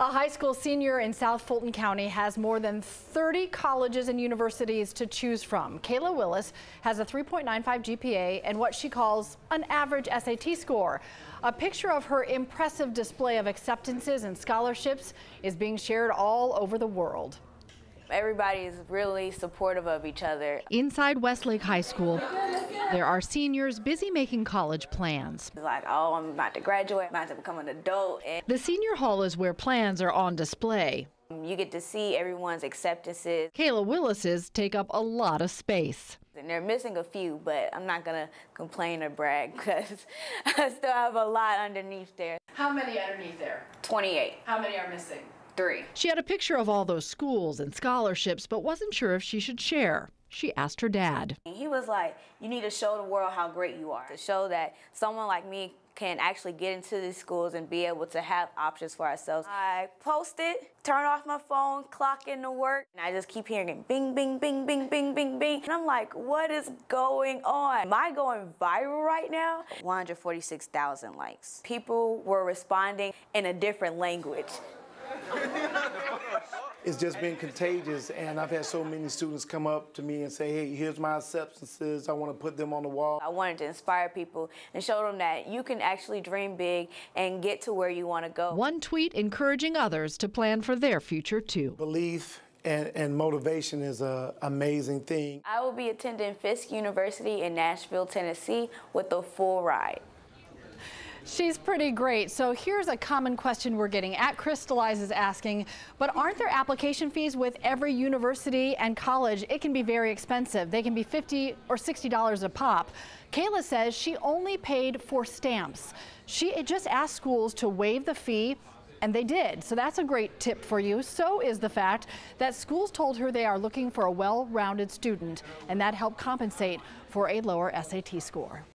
A high school senior in South Fulton County has more than 30 colleges and universities to choose from. Kayla Willis has a 3.95 GPA and what she calls an average SAT score. A picture of her impressive display of acceptances and scholarships is being shared all over the world. Everybody is really supportive of each other. Inside Westlake High School, there are seniors busy making college plans. It's like, oh, I'm about to graduate, I'm about to become an adult. And the senior hall is where plans are on display. you get to see everyone's acceptances. Kayla Willis's take up a lot of space. And they're missing a few, but I'm not gonna complain or brag because I still have a lot underneath there. How many underneath there? 28. How many are missing? 3. She had a picture of all those schools and scholarships, but wasn't sure if she should share. She asked her dad. He was like, you need to show the world how great you are, to show that someone like me can actually get into these schools and be able to have options for ourselves. I post it, turn off my phone, clock into work, and I just keep hearing it bing, bing, bing, bing, bing, bing, bing. And I'm like, what is going on? Am I going viral right now? 146,000 likes. People were responding in a different language. It's just been contagious, and I've had so many students come up to me and say, hey, here's my acceptances, I want to put them on the wall. I wanted to inspire people and show them that you can actually dream big and get to where you want to go. One tweet encouraging others to plan for their future too. Belief and motivation is an amazing thing. I will be attending Fisk University in Nashville, Tennessee with a full ride. She's pretty great. So here's a common question we're getting. @Crystallize is asking, but aren't there application fees with every university and college? It can be very expensive. They can be $50 or $60 a pop. Kayla says she only paid for stamps. She just asked schools to waive the fee, and they did. So that's a great tip for you. So is the fact that schools told her they are looking for a well-rounded student, and that helped compensate for a lower SAT score.